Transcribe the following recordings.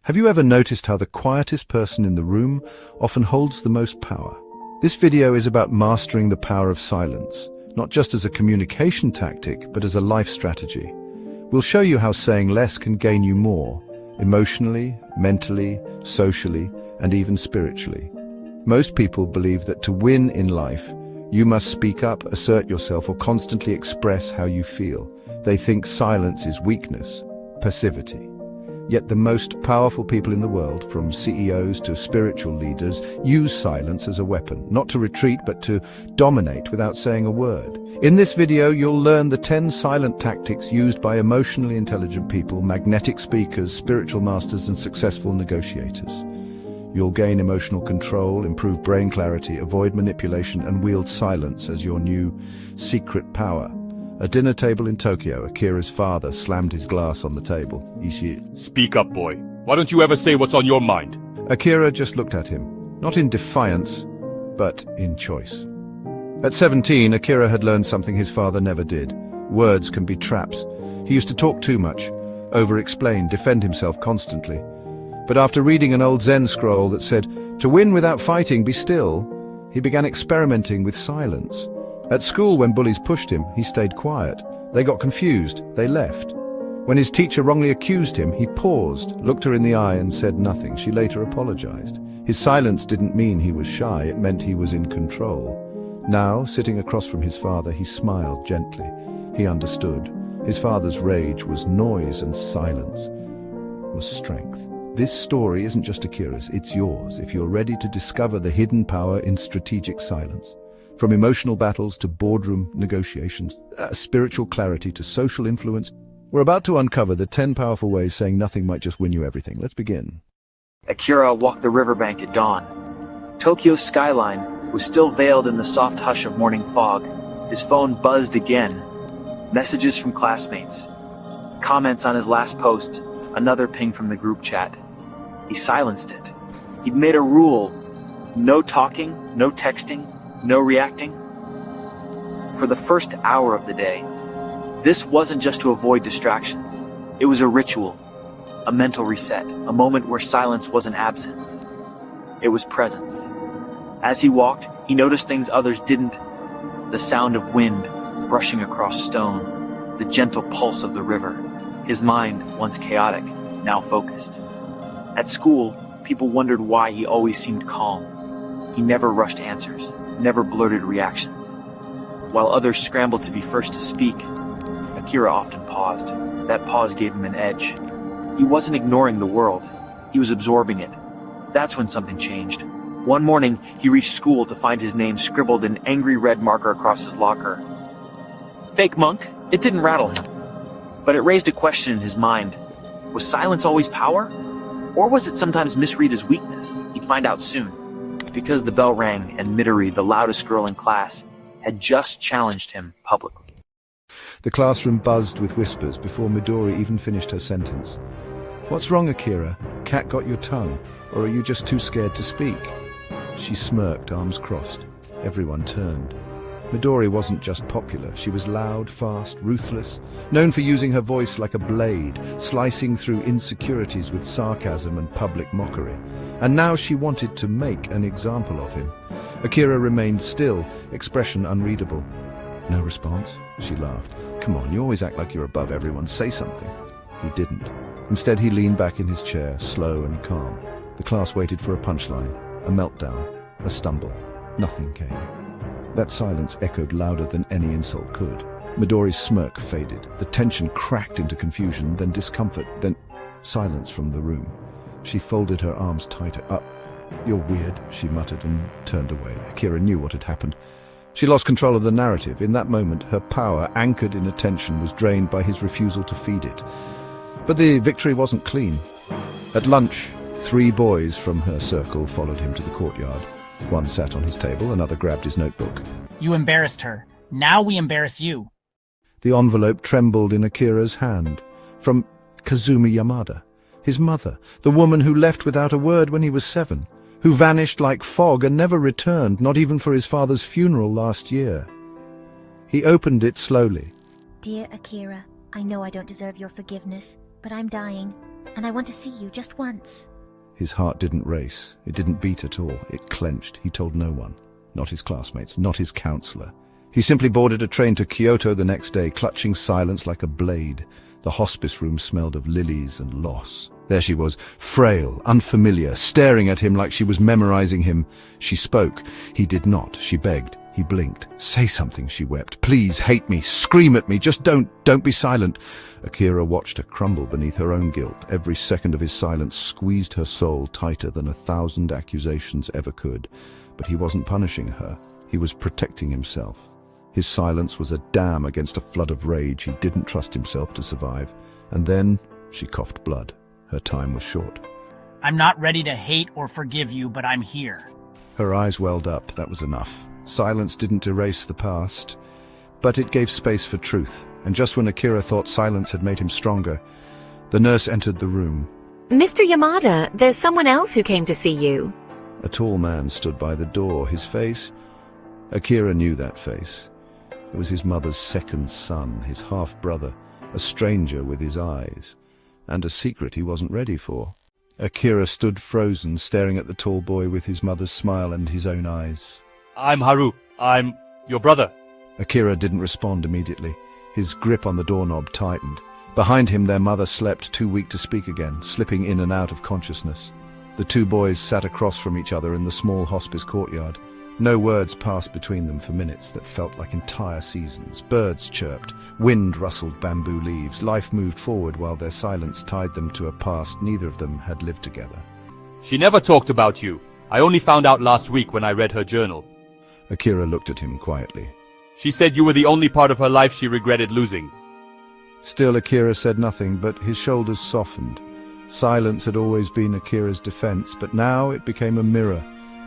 Have you ever noticed how the quietest person in the room often holds the most power? This video is about mastering the power of silence, not just as a communication tactic, but as a life strategy. We'll show you how saying less can gain you more, emotionally, mentally, socially, and even spiritually. Most people believe that to win in life, you must speak up, assert yourself, or constantly express how you feel. They think silence is weakness, passivity. Yet the most powerful people in the world, from CEOs to spiritual leaders, use silence as a weapon, not to retreat but to dominate without saying a word. In this video, you'll learn the 10 silent tactics used by emotionally intelligent people, magnetic speakers, spiritual masters, and successful negotiators. You'll gain emotional control, improve brain clarity, avoid manipulation, and wield silence as your new secret power. At a dinner table in Tokyo, Akira's father slammed his glass on the table. Ishii, "Speak up, boy. Why don't you ever say what's on your mind?" Akira just looked at him, not in defiance, but in choice. At 17, Akira had learned something his father never did. Words can be traps. He used to talk too much, over-explain, defend himself constantly. But after reading an old Zen scroll that said, "To win without fighting, be still," he began experimenting with silence. At school, when bullies pushed him, he stayed quiet. They got confused, they left. When his teacher wrongly accused him, he paused, looked her in the eye and said nothing. She later apologized. His silence didn't mean he was shy, it meant he was in control. Now, sitting across from his father, he smiled gently. He understood. His father's rage was noise and silence was strength. This story isn't just Akira's, it's yours, if you're ready to discover the hidden power in strategic silence. From emotional battles to boardroom negotiations, spiritual clarity to social influence, we're about to uncover the 10 powerful ways saying nothing might just win you everything. Let's begin. Akira walked the riverbank at dawn. Tokyo's skyline was still veiled in the soft hush of morning fog. His phone buzzed again. Messages from classmates. Comments on his last post. Another ping from the group chat. He silenced it. He'd made a rule. No talking, no texting, no reacting. For the first hour of the day, this wasn't just to avoid distractions. It was a ritual, a mental reset, a moment where silence wasn't absence. It was presence. As he walked, he noticed things others didn't. The sound of wind brushing across stone, the gentle pulse of the river. His mind, once chaotic, now focused. At school, people wondered why he always seemed calm. He never rushed answers, never blurted reactions. While others scrambled to be first to speak, Akira often paused. That pause gave him an edge. He wasn't ignoring the world. He was absorbing it. That's when something changed. One morning, he reached school to find his name scribbled in angry red marker across his locker. Fake monk? It didn't rattle him. But it raised a question in his mind. Was silence always power? Or was it sometimes misread as weakness? He'd find out soon. Because the bell rang and Midori, the loudest girl in class, had just challenged him publicly. The classroom buzzed with whispers before Midori even finished her sentence. "What's wrong, Akira? Cat got your tongue? Or are you just too scared to speak?" She smirked, arms crossed. Everyone turned. Midori wasn't just popular, she was loud, fast, ruthless, known for using her voice like a blade, slicing through insecurities with sarcasm and public mockery. And now she wanted to make an example of him. Akira remained still, expression unreadable. "No response?" She laughed. "Come on, you always act like you're above everyone, say something." He didn't. Instead, he leaned back in his chair, slow and calm. The class waited for a punchline, a meltdown, a stumble. Nothing came. That silence echoed louder than any insult could. Midori's smirk faded. The tension cracked into confusion, then discomfort, then silence from the room. She folded her arms tighter. "You're weird," she muttered and turned away. Akira knew what had happened. She lost control of the narrative. In that moment, her power, anchored in attention, was drained by his refusal to feed it. But the victory wasn't clean. At lunch, 3 boys from her circle followed him to the courtyard. One sat on his table, another grabbed his notebook. "You embarrassed her. Now we embarrass you." The envelope trembled in Akira's hand. From Kazumi Yamada, his mother, the woman who left without a word when he was 7, who vanished like fog and never returned, not even for his father's funeral last year. He opened it slowly. "Dear Akira, I know I don't deserve your forgiveness, but I'm dying. and I want to see you just once. His heart didn't race. It didn't beat at all. It clenched. He told no one. Not his classmates, not his counselor. He simply boarded a train to Kyoto the next day, clutching silence like a blade. The hospice room smelled of lilies and loss. There she was, frail, unfamiliar, staring at him like she was memorizing him. She spoke. He did not. She begged. He blinked. Say something, she wept. Please, hate me, scream at me, just don't be silent. Akira watched her crumble beneath her own guilt. Every second of his silence squeezed her soul tighter than 1,000 accusations ever could. But he wasn't punishing her. He was protecting himself. His silence was a dam against a flood of rage he didn't trust himself to survive. And then she coughed blood. Her time was short. I'm not ready to hate or forgive you, but I'm here. Her eyes welled up. That was enough. Silence didn't erase the past, but it gave space for truth. And just when Akira thought silence had made him stronger, the nurse entered the room. Mr. Yamada, there's someone else who came to see you. A tall man stood by the door. His face... Akira knew that face. It was his mother's second son, his half-brother, a stranger with his eyes, and a secret he wasn't ready for. Akira stood frozen, staring at the tall boy with his mother's smile and his own eyes. I'm Haru. I'm your brother. Akira didn't respond immediately. His grip on the doorknob tightened. Behind him, their mother slept, too weak to speak again, slipping in and out of consciousness. The two boys sat across from each other in the small hospice courtyard. No words passed between them for minutes that felt like entire seasons. Birds chirped, wind rustled bamboo leaves, life moved forward while their silence tied them to a past neither of them had lived together. She never talked about you. I only found out last week when I read her journal. Akira looked at him quietly. She said you were the only part of her life she regretted losing. Still, Akira said nothing, but his shoulders softened. Silence had always been Akira's defense, but now it became a mirror,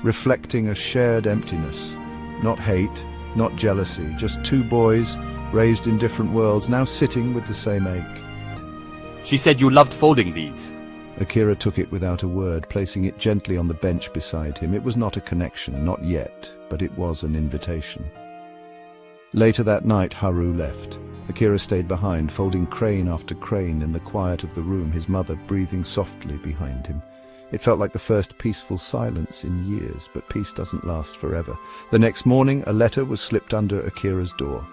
reflecting a shared emptiness. Not hate, not jealousy, just two boys, raised in different worlds, now sitting with the same ache. She said you loved folding these. Akira took it without a word, placing it gently on the bench beside him. It was not a connection, not yet, but it was an invitation. Later that night, Haru left. Akira stayed behind, folding crane after crane in the quiet of the room, his mother breathing softly behind him. It felt like the first peaceful silence in years, but peace doesn't last forever. The next morning, a letter was slipped under Akira's door.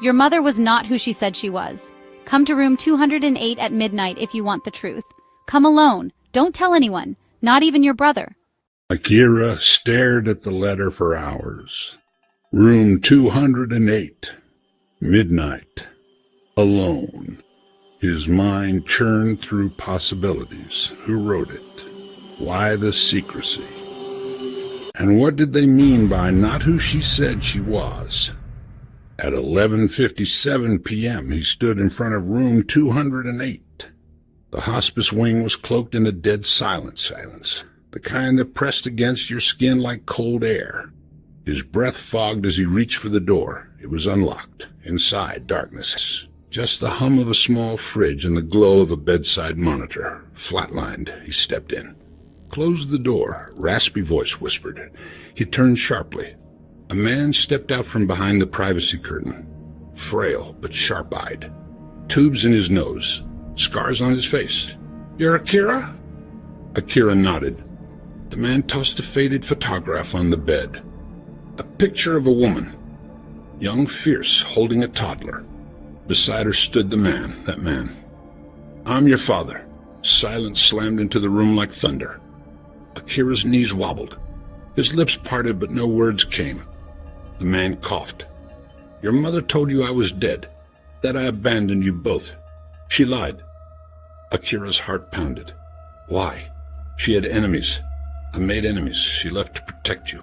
Your mother was not who she said she was. Come to room 208 at midnight if you want the truth. Come alone. Don't tell anyone, not even your brother. Akira stared at the letter for hours. Room 208. Midnight. Alone. His mind churned through possibilities. Who wrote it? Why the secrecy? And what did they mean by not who she said she was? At 11:57 p.m., he stood in front of room 208. The hospice wing was cloaked in a dead silence, the kind that pressed against your skin like cold air. His breath fogged as he reached for the door. It was unlocked. Inside, darkness. Just the hum of a small fridge and the glow of a bedside monitor. Flatlined, he stepped in. Closed the door, a raspy voice whispered. He turned sharply. A man stepped out from behind the privacy curtain. Frail, but sharp-eyed. Tubes in his nose. Scars on his face. You're Akira? Akira nodded. The man tossed a faded photograph on the bed. A picture of a woman. Young, fierce, holding a toddler. Beside her stood the man, that man. I'm your father. Silence slammed into the room like thunder. Akira's knees wobbled. His lips parted, but no words came. The man coughed. Your mother told you I was dead, that I abandoned you both. She lied. Akira's heart pounded. Why? She had enemies. I made enemies. She left to protect you.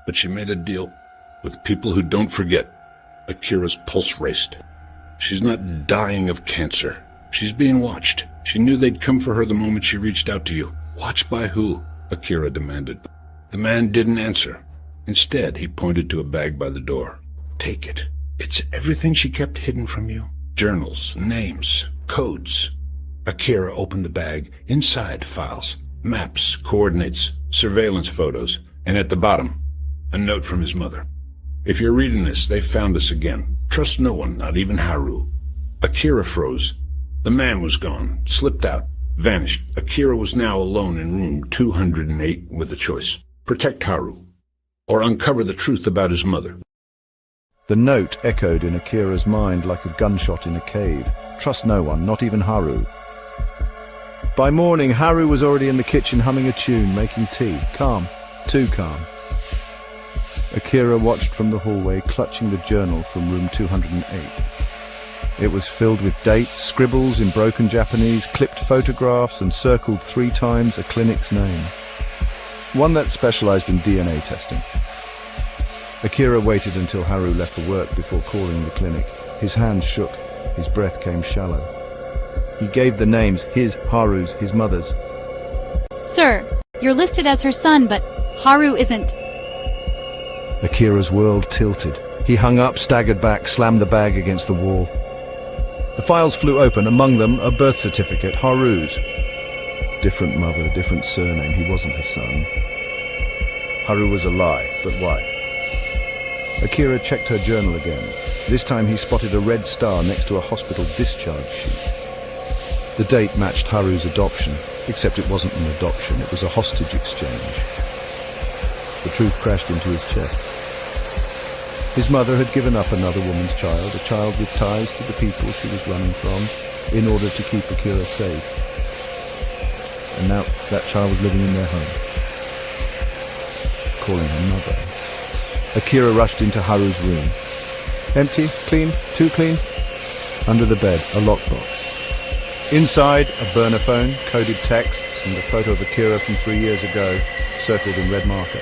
But she made a deal with people who don't forget. Akira's pulse raced. She's not dying of cancer. She's being watched. She knew they'd come for her the moment she reached out to you. Watched by who? Akira demanded. The man didn't answer. Instead, he pointed to a bag by the door. Take it. It's everything she kept hidden from you. Journals, names, codes. Akira opened the bag. Inside, files, maps, coordinates, surveillance photos, and at the bottom, a note from his mother. If you're reading this, they found us again. Trust no one, not even Haru. Akira froze. The man was gone, slipped out. vanished. Akira was now alone in room 208 with a choice. Protect Haru, or uncover the truth about his mother. The note echoed in Akira's mind like a gunshot in a cave. Trust no one, not even Haru. By morning, Haru was already in the kitchen humming a tune, making tea. Calm, too calm. Akira watched from the hallway, clutching the journal from room 208. It was filled with dates, scribbles in broken Japanese, clipped photographs, and circled 3 times a clinic's name. One that specialized in DNA testing. Akira waited until Haru left for work before calling the clinic. His hands shook, his breath came shallow. He gave the names, his, Haru's, his mother's. Sir, you're listed as her son, but Haru isn't. Akira's world tilted. He hung up, staggered back, slammed the bag against the wall. The files flew open, among them a birth certificate, Haru's. Different mother, different surname, he wasn't her son. Haru was a lie, but why? Akira checked her journal again. This time he spotted a red star next to a hospital discharge sheet. The date matched Haru's adoption, except it wasn't an adoption, it was a hostage exchange. The truth crashed into his chest. His mother had given up another woman's child, a child with ties to the people she was running from, in order to keep Akira safe. And now that child was living in their home, calling her mother. Akira rushed into Haru's room. Empty, clean, too clean. Under the bed, a lockbox. Inside, a burner phone, coded texts, and a photo of Akira from 3 years ago, circled in red marker.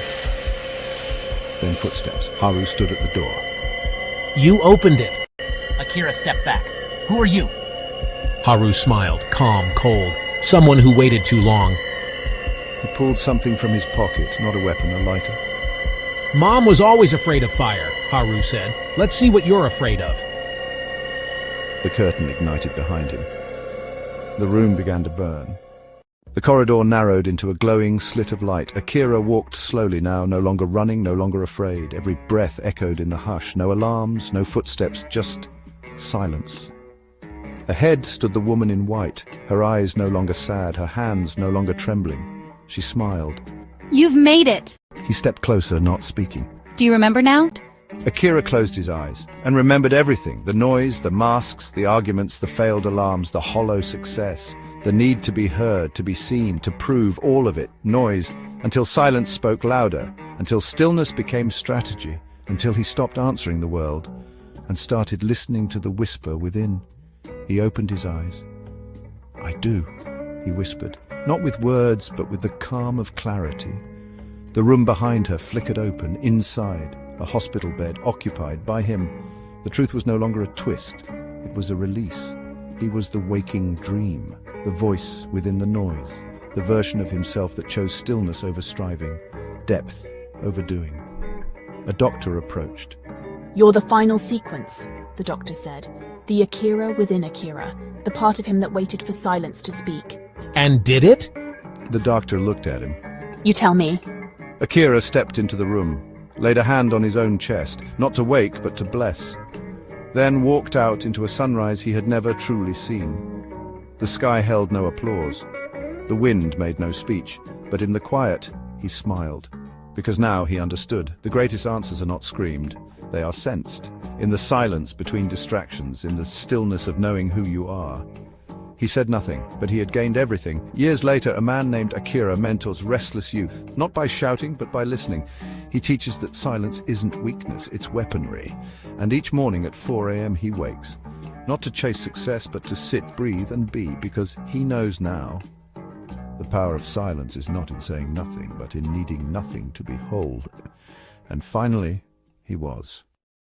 Then footsteps. Haru stood at the door. You opened it. Akira stepped back. Who are you? Haru smiled, calm, cold. Someone who waited too long. He pulled something from his pocket, not a weapon, a lighter. Mom was always afraid of fire, Haru said. Let's see what you're afraid of. The curtain ignited behind him. The room began to burn. The corridor narrowed into a glowing slit of light. Akira walked slowly now, no longer running, no longer afraid. Every breath echoed in the hush. No alarms, no footsteps, just silence. Ahead stood the woman in white, her eyes no longer sad, her hands no longer trembling. She smiled. You've made it. He stepped closer, not speaking. Do you remember now? Akira closed his eyes and remembered everything. The noise, the masks, the arguments, the failed alarms, the hollow success. The need to be heard, to be seen, to prove, all of it, noise, until silence spoke louder, until stillness became strategy, until he stopped answering the world and started listening to the whisper within. He opened his eyes. "I do," he whispered, not with words, but with the calm of clarity. The room behind her flickered open, inside, a hospital bed occupied by him. The truth was no longer a twist, it was a release. He was the waking dream, the voice within the noise, the version of himself that chose stillness over striving, depth over doing. A doctor approached. "You're the final sequence," the doctor said. "The Akira within Akira, the part of him that waited for silence to speak." And did it? The doctor looked at him. "You tell me." Akira stepped into the room, laid a hand on his own chest, not to wake but to bless, then walked out into a sunrise he had never truly seen. The sky held no applause. The wind made no speech, but in the quiet he smiled, because now he understood. The greatest answers are not screamed, they are sensed, in the silence between distractions, in the stillness of knowing who you are. He said nothing, but he had gained everything. Years later, a man named Akira mentors restless youth, not by shouting, but by listening. He teaches that silence isn't weakness, it's weaponry. And each morning at 4 a.m. he wakes, not to chase success, but to sit, breathe, and be, because he knows now. The power of silence is not in saying nothing, but in needing nothing to behold. And finally, he was.